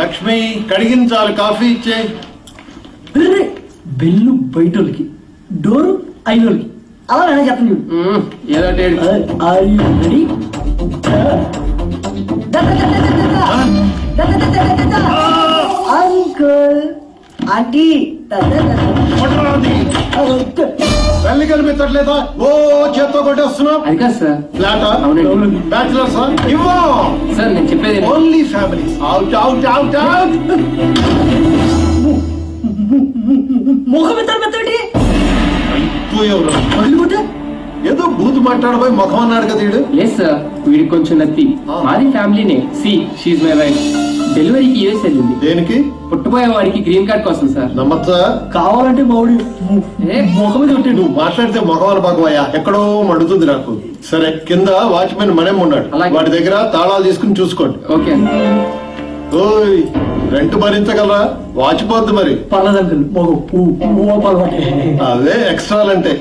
లక్ష్మి కడిగించాలి, కాఫీ ఇచ్చే. బెల్లు బయటోళ్ళకి, డోరు అయినోళ్ళకి. అలా నేను చెప్పండి. అంకుల్ ఆంటీ పెళ్లి కనిపించట్లేదా? ఓ చేత్తో కొట్టేస్తున్నావు. అది కాదు సార్. ఫ్లాటా? Bachelor sir? ఇవ్వో సార్, నేను చెప్పేది only family. Out out out out. ముఖం ఎత్తండి. ఏదో బూతు మాట్లాడబోయి ముఖం అన్నాడు కదా వీడు. లేదు సార్, వీడికి కొంచెం నత్తి. మాది ఫ్యామిలీనే. She my wife. డెలివరీకి యూఎస్ వెళ్ళింది. దేనికి? పుట్టబోయే వాడికి గ్రీన్ కార్డ్ కోసం సార్. నమ్మచ్చా? కావాలంటే మౌడి ముఖం మీద ఉంటే. నువ్వు మాట్లాడితే ముఖం బాగోయా, ఎక్కడో మండుతుంది నాకు. సరే, కింద వాచ్మెన్ మనేం ఉన్నాడు, వాడి దగ్గర తాళాలు తీసుకుని చూసుకోండి. ఓకే. ఓయ్, రెంట్ భరించగలరా? వాచిపోద్ది మరి. పర్లేదంకుల్, అదే ఎక్స్ట్రాలంటే.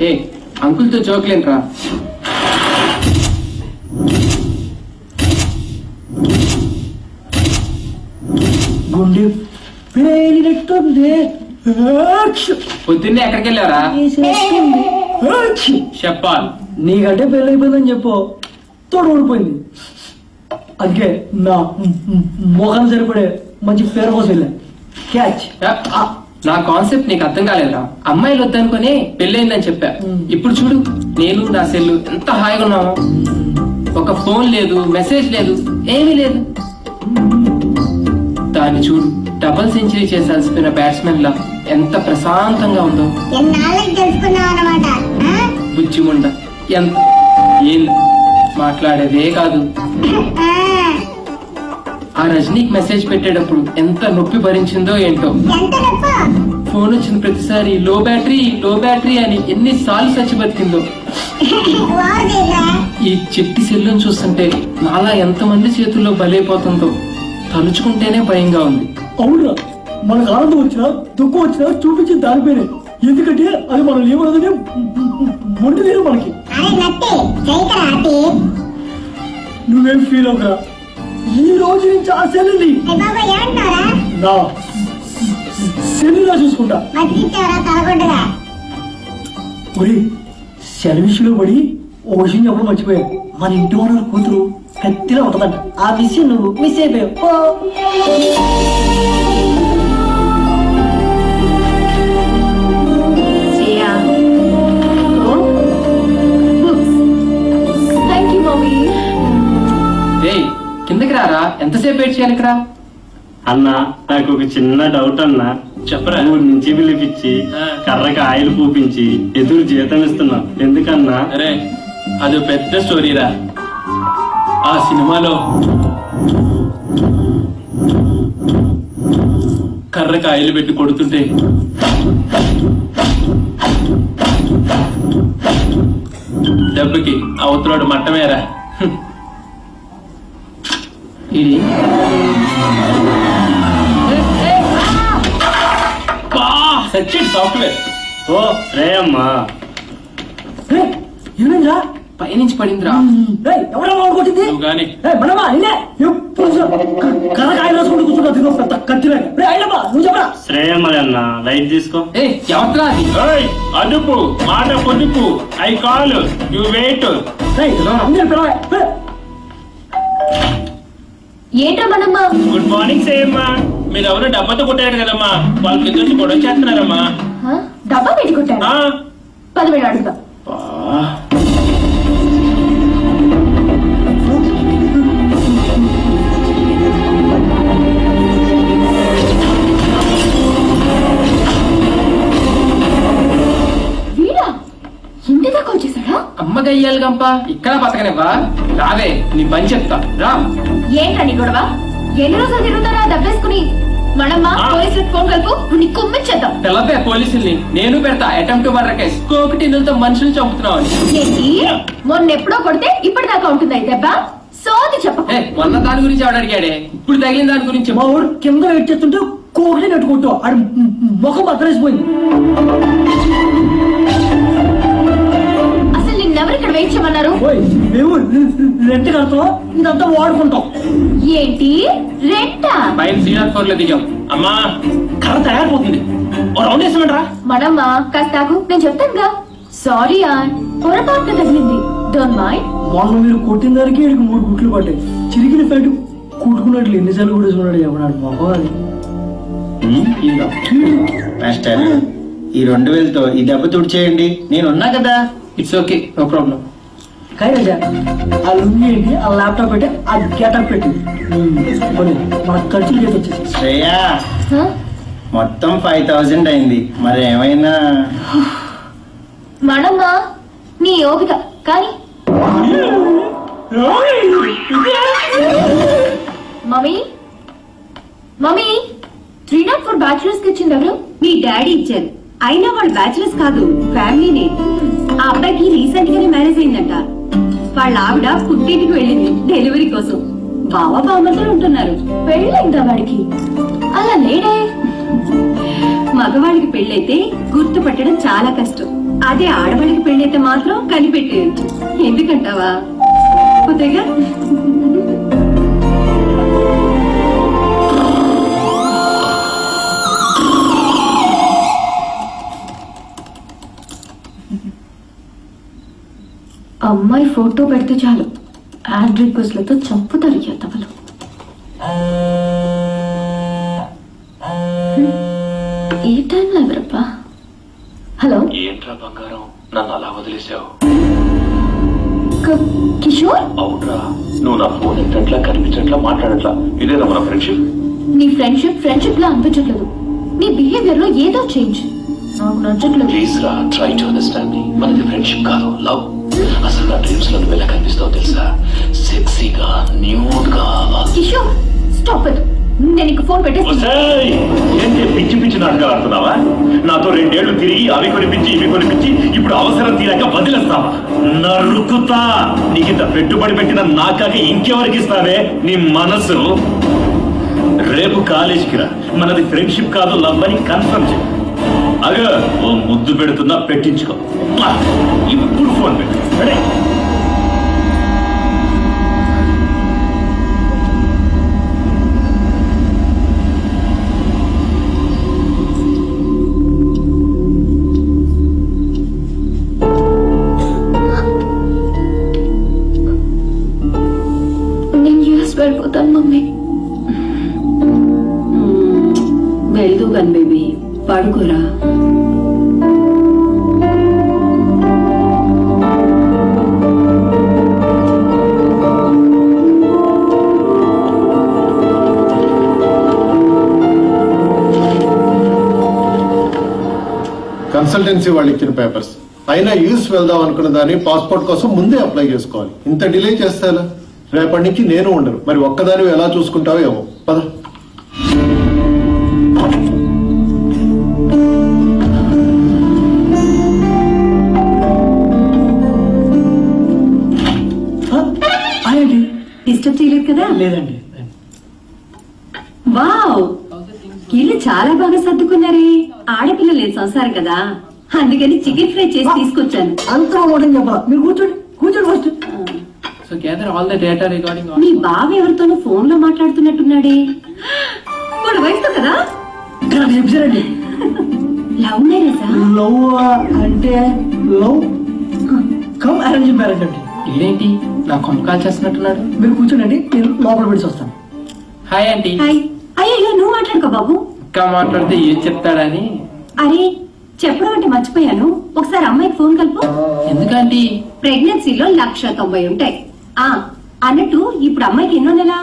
అంకుల్తో జోక్లేంట్రా. గుండె పేలినట్టుంది. పొద్దున్నే ఎక్కడికి వెళ్ళారా? చెప్పాలి. నీకంటే పెళ్ళి అయిపోయిందని చెప్పు. తోడు ఊడిపోయింది. అందుకే నా మొఖాన్ని సరిపడే మంచి పేరు కోసం వెళ్ళా. క్యాచ్. నా కాన్సెప్ట్ నీకు అర్థం కాలేదురా. అమ్మాయిలు వద్దనుకుని పెళ్ళయిందని చెప్పా. ఇప్పుడు చూడు, నేను నా సెల్లు ఎంత హాయిగా ఉన్నామో. ఒక ఫోన్ లేదు, మెసేజ్ లేదు, ఏమీ లేదు. దాన్ని చూడు, డబుల్ సెంచరీ చేసి అలసిపోయిన బ్యాట్స్మెన్ లా ఎంత ప్రశాంతంగా ఉందో. బుజ్జిముండ ఎంత ఏం మాట్లాడేదే కాదు. ఆ రజనీకి మెసేజ్ పెట్టేటప్పుడు ఎంత నొప్పి భరించిందో ఏంటో. ఫోన్ వచ్చిన ప్రతిసారి లో బ్యాటరీ అని ఎన్నిసార్లు చచ్చి బతికిందో. ఈ చెట్టి సెల్లును చూస్తుంటే నాలా ఎంతమంది చేతుల్లో బలైపోతుందో తలుచుకుంటేనే భయంగా ఉంది. అవునా? మనకు ఆనందం వచ్చినా దుఃఖం వచ్చినా చూపించి దానిపైనే. ఎందుకంటే అది మనం ఏమన్నదే మొండి తీరు మనకి. నువ్వేం ఫీల్ అవురా? ఈ రోజు నుంచి ఆ సెల్లుని నా సెల్లులా చూసుకుంటా. సెలవిషులో పడి ఓ విషయం చెప్పడం మర్చిపోయా. మన ఇంటి ఓనర్ కూతురు కత్తిలో ఉంటదంట. ఆ విషయం నువ్వు మిస్ అయిపోయావు. కిందకి రారా, ఎంతసేపు వెయిట్ చేయాలి ఇక్కడ? అన్నా, నాకు ఒక చిన్న డౌట్ అన్నా. చెప్పరా. ఊరి నుంచి పిలిపించి కర్రకి ఆయిల్ పూపించి ఎదురు జీతం ఇస్తున్నా, ఎందుకన్నా? అరే, అది పెద్ద స్టోరీరా. ఆ సినిమాలో కర్రకి ఆయిల్ పెట్టి కొడుతుంటే దెబ్బకి అవతలాడు మట్టమేరా. సాఫ్ట్వేర్. ఓ శ్రేయమ్మా, ఏమైందిరా? పైనుంచి పడిందిరా. శ్రేయమ్మ అన్న లైట్ తీసుకో. అదుపు మాట పొదుపు. I call you wait. ఏంటో మనమ్మా. Good morning శ్రేయమ్మా. మీరు ఎవరు డబ్బాతో కొట్టారు కదమ్మా, వాళ్ళ కింద వచ్చి గొడవ చేస్తున్నారమ్మా. డబ్బా పెట్టి కొట్టారా? 10,000 అడుగుతా. వీడా ఇంటి దాకా వచ్చేసాడా? అమ్మ గయ్యాలి గంప, ఇక్కడ బతకనివ్వా? రావే, నీ పని చెప్తా రా. ఏంటా నీ గొడవ? ఎన్ని రోజులు తిరుగుతారా డబ్బేసుకుని? మనమ్మా పోలీసులకు ఫోన్ కలుపు, నీ కుమ్మిచ్చేద్దాం. పిల్లపే పోలీసుల్ని, నేను పెడతా అటెంప్ట్ మర్డర్ కేసు. కోకటిన్నులతో మనుషులు చంపుతున్నావు అని. ఏంటి? మొన్న ఎప్పుడో కొడితే ఇప్పటిదాకా ఉంటుంది దెబ్బ. సోది చెప్ప. మొన్న దాని గురించి ఆవిడ అడిగాడే, ఇప్పుడు తగిలిన దాని గురించి. మా ఊరు కింద వెయిట్ చేస్తుంటే కోకటి నెట్టుకుంటూ ఆడు ముఖం బద్దలేసిపోయింది. అసలు నిన్నెవరు ఎవరు ఇక్కడ వెయిట్ చేయమన్నారు? మేము రెంట్ కడతాం, ఇదంతా వాడుకుంటాం. ఏంటి రెంటా? పైన 304 లో దిగాం. అమ్మా కర్ర తయారైపోతుంది, ఓ రౌండ్ వేసామంటారా? మనమ్మా కాస్త ఆగు, నేను చెప్తానుగా. సారీ యార్, పొరపాటున తగిలింది, డోంట్ మైండ్. మొన్న మీరు కొట్టిన దానికి 3 గుట్లు పడ్డాయి. చిరిగిన ఫ్యాట్ కుట్టుకున్నట్లు ఎన్నిసార్లు కూడా చూడాడు ఎవడాడు మొహం. మాస్టర్ ఈ 2000తో ఈ దెబ్బ తుడిచేయండి, నేను ఉన్నా కదా. It's okay, no problem. కానీ ఆ లుంగి ఏంటి, ఆ ల్యాప్టాప్ పెట్టి ఆ గెటప్ పెట్టి మన ఖర్చులు చేసి వచ్చేసి. శ్రేయా మొత్తం 5000 అయింది, మరి ఏమైనా మనమ్మా నీ ఓపిక. కానీ మమ్మీ మమ్మీ 304 బ్యాచులర్స్ కి ఇచ్చింది ఎవరు? మీ డాడీ ఇచ్చారు. అయినా వాళ్ళు బ్యాచులర్స్ కాదు, ఫ్యామిలీనే. ఆ అబ్బాయికి రీసెంట్ గానే మ్యారేజ్ అయిందంట. వాళ్ళ ఆవిడ పుట్టింటికి వెళ్ళింది డెలివరీ కోసం. బావ బామ్మతో ఉంటున్నారు. పెళ్ళైందా వాడికి? అలా లేడే. మగవాడికి పెళ్ళైతే గుర్తుపట్టడం చాలా కష్టం. అదే ఆడవాళ్ళకి పెళ్ళైతే మాత్రం కనిపెట్టేయచ్చు. ఎందుకంటావా? పోతేగా. అమ్మాయి ఫోటో పెడితే చాలు, యాడ్ రిక్వెస్ట్లతో చంపుతారు ఎత్తవలు. ఏ టైంలో ఎవరప్పా? హలో, ఏంట్రా బంగారం, నన్ను అలా వదిలేసావు? కిషోర్, అవునరా, నువ్వు నా ఫోన్ ఎత్తట్లా, కనిపించట్లా, మాట్లాడట్లా. ఇదేనా మన ఫ్రెండ్షిప్? నీ ఫ్రెండ్షిప్ లా అనిపించట్లేదు. నీ బిహేవియర్ లో ఏదో చేంజ్ నాకు నచ్చట్లేదు. ప్లీజ్ రా, ట్రై టు అండర్స్టాండ్ మీ. మనది ఫ్రెండ్షిప్ కాదు, లవ్. అసలు నా డ్రీమ్స్ లో నువ్వు ఎలా కనిపిస్తావు తెలుసా? సెక్సీగా, న్యూడ్ గా. కిషోర్ స్టాప్ ఇట్, నేను నీకు ఫోన్ పెట్టేస్తా. ఏంటి పిచ్చి పిచ్చి నాటకాలు ఆడుతున్నావా? నాతో 2 ఏళ్లు తిరిగి అవి కొనిపించి ఇవి కొనిపించి ఇప్పుడు అవసరం తీరాక వదిలేస్తావా? నరుకుతా. నీకింత పెట్టుబడి పెట్టిన నాకాక ఇంకెవరికి ఇస్తావే నీ మనసు? రేపు కాలేజీకి రా, మనది ఫ్రెండ్షిప్ కాదు లవ్ అని కన్ఫర్మ్ చేయి. అగా ఓ ముద్దు పెడుతున్నా, పెట్టించుకో. ఇప్పుడు ఫోన్ పెట్టు. నేను యూఎస్ వెళ్ళిపోతాను మమ్మీ. వెళ్తూ కానీ బేబీ, పడుకోరా. కన్సల్టెన్సీ వాళ్ళు ఇచ్చిన పేపర్స్ అయినా యూఎస్ వెళ్దాం అనుకున్న దాన్ని పాస్పోర్ట్ కోసం ముందే అప్లై చేసుకోవాలి. ఇంత డిలే చేస్తే ఎలా? రేపటి నుంచి నేను ఉండను, మరి ఒక్కదాని ఎలా చూసుకుంటావో ఏమో. పద. డిస్టర్బ్ చేయలేదు కదా? లేదండి. వావ్, ఇల్లు చాలా బాగా సర్దుకున్నారే. ఆడపిల్ల లేదు సంసారం కదా, అందుకని చికెన్ ఫ్రై చేసి తీసుకొచ్చాను. అంత చెప్పాలా? మీరు కూర్చోండి first. So gather all the data recording. మీ బావ ఎవరితోనూ ఫోన్ లో మాట్లాడుతున్నట్టున్నాడే. వాడు వయసుతో కదా? చెప్పారండి. లవ్ మ్యారేజా? లవ్ అంటే లవ్ కమ్ అరేంజ్ మ్యారేజ్ అండి. ఇదేంటి నా కొంప కాల్ చేస్తున్నట్టున్నాడు? మీరు కూర్చోండి, నేను లోపల పెట్టి వస్తాను. Hi aunty. హాయ్. అయ్యో నువ్వు మాట్లాడుకో బాబు. ఇంకా మాట్లాడితే ఏం చెప్తాడని. అరే చెప్పడం అంటే మర్చిపోయాను, ఒకసారి అమ్మాయికి ఫోన్ కలుపు. ఎందుకంటే ప్రెగ్నెన్సీలో 190 ఉంటాయి. అన్నట్టు ఇప్పుడు అమ్మాయికి ఎన్నో నెల?